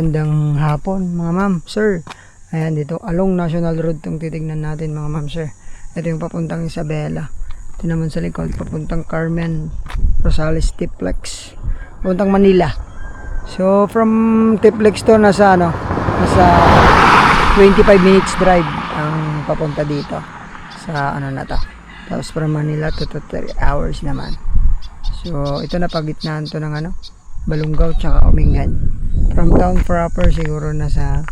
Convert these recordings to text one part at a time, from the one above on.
Magandang hapon mga ma'am, sir. Ayan, dito along National Road itong titignan natin mga ma'am, sir. Ito yung papuntang Isabela. Ito naman sa likod, papuntang Carmen Rosales Tiplex, papuntang Manila. So from Tiplex to nasa 25 minutes drive ang papunta dito sa na to. Tapos from Manila to 3 hours naman. So ito na pagitnaan to ng Balungaw tsaka Umingan. From town proper siguro nasa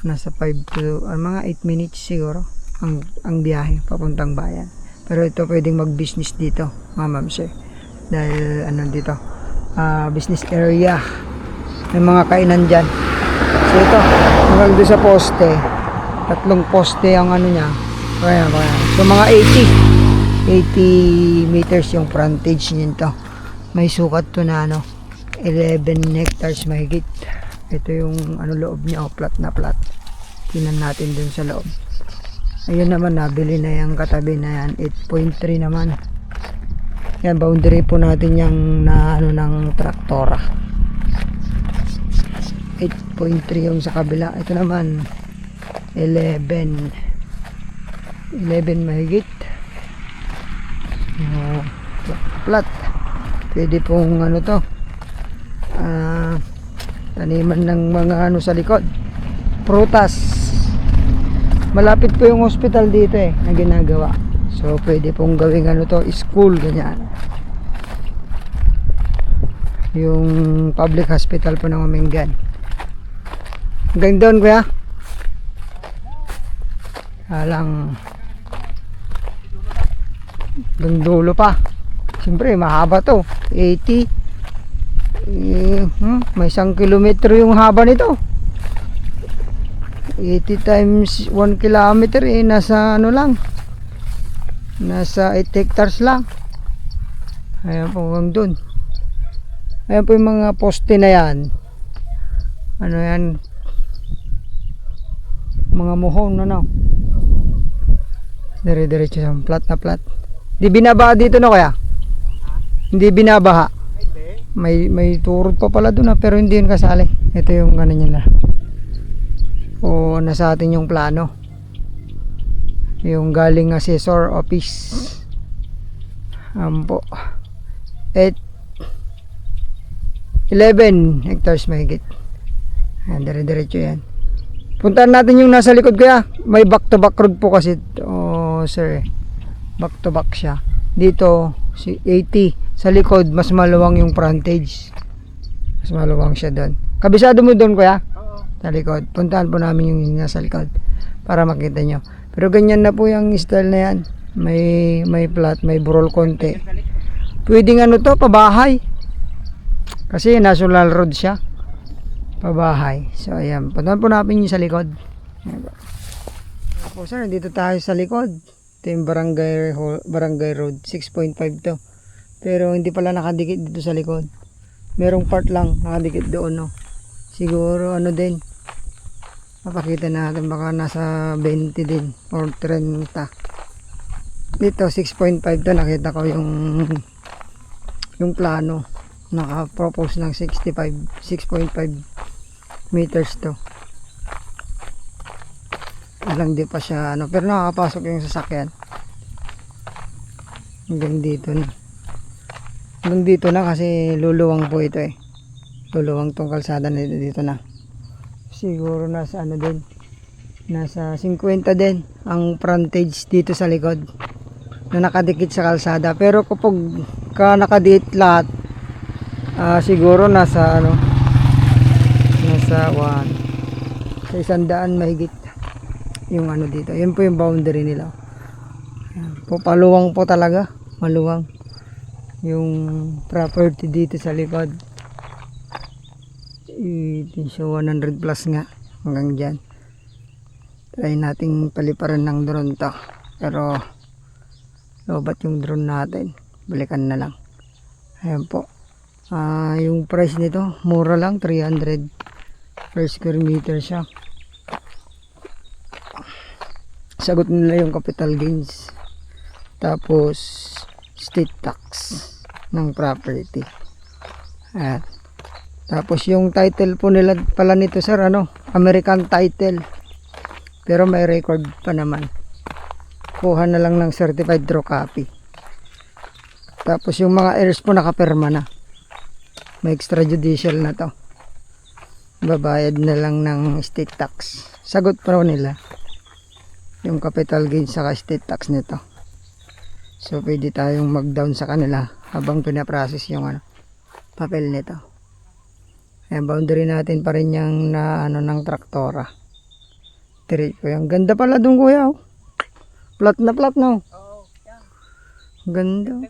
5 to mga 8 minutes siguro ang biyahe papuntang bayan. Pero ito pwedeng mag-business dito, mga ma'am sir. Dahil dito, business area. May mga kainan diyan. So ito, hanggang doon sa poste. 3 poste ang niya. Kaya. So mga 80 meters yung frontage nito. May sukat to na 11 hectares mahigit. Ito yung loob niya, plat na plat. Tingnan natin dun sa loob. Ayun naman, nabili na yung katabi na yan, 8.3 naman. Yan, boundary po natin yung ng traktora. 8.3 yung sa kabila. Ito naman 11 mahigit. Plat. Pwede pong to, taniman ng mga sa likod, prutas. Malapit po yung hospital dito na ginagawa, so pwede pong gawing to, school, ganyan. Yung public hospital po ng Umingan. Hanggang doon kuya, alang hanggang dulo pa. Siyempre mahaba to, 80. May 1 kilometro yung haba nito. 80 times 1 kilometer nasa lang, nasa 8 hectares lang. Ayan po hanggang dun. Ayan po yung mga poste na yan. Yan, mga muhon dire-diretso sa plat na plat. Di binabaha dito kaya? Hindi binabaha. May turod pa pala doon pero hindi yun kasali. Ito yung niya na. O nasa atin yung plano. Yung galing assessor office. Po. 11 hectares mahigit. Ayan, dire-diretso yan. Puntahan natin yung nasa likod kaya. May back to back road po kasi. Sir. Back to back siya. Dito si 80. Sa likod, mas maluwang yung frontage. Mas maluwang siya doon. Kabisado mo doon kuya? Oo. Sa likod. Puntahan po namin yung nasa likod para makita nyo. Pero ganyan na po yung style na yan. May plat, may burol konti. Pwedeng to, pabahay. Kasi national road siya. Pabahay. So ayan, puntahan po namin yung sa likod. Ayan po sir, dito tayo sa likod. Ito yung barangay road, 6.5 to. Pero hindi pala nakadikit dito sa likod. Merong part lang nakadikit doon Siguro din. Mapakita natin baka nasa 20 din or 30. Dito 6.5 to, nakita ko yung plano. Naka-propose ng 6.5 meters to. Alang di pa siya pero nakakapasok yung sasakyan. Hanggang dito na. Hanggang dito na kasi luluwang po ito Luluwang tong kalsada na dito na. Siguro nasa din. Nasa 50 din ang frontage dito sa likod na nakadikit sa kalsada. Pero kapag nakadikit lahat, siguro nasa nasa 100 mahigit yung dito. Yan po yung boundary nila. Paluwang po talaga. Maluwang yung property dito sa likod. So 100 plus nga hanggang dyan. Try nating paliparan ng drone to, pero lobat yung drone natin, balikan na lang. Ayan po, yung price nito mura lang, 300 per square meter siya. Sagot nila yung capital gains, tapos state tax ng property. At Tapos yung title po nila pala nito sir, ano, American title. Pero may record pa naman. Kuha na lang ng certified true copy. Tapos yung mga heirs po nakapirma na. May extrajudicial na to. Babayad na lang ng state tax. Sagot pa raw nila yung capital gain sa state tax nito. So pwede tayong mag-down sa kanila habang pinaprocess yung ano, papel nito. Ayan, boundary natin pa rin yung na, ano, ng traktora. Diretso yung ganda pala dun kuya. Oh. Flat na flat no. Ganda.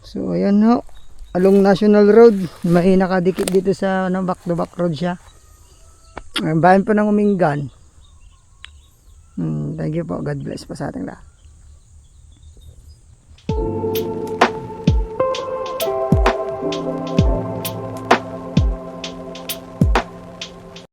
So ayan ho. Along National Road. May nakadikit dito sa ano, back to back road siya. Bayan po ng Umingan. Thank you po. God bless po sa ating lahat.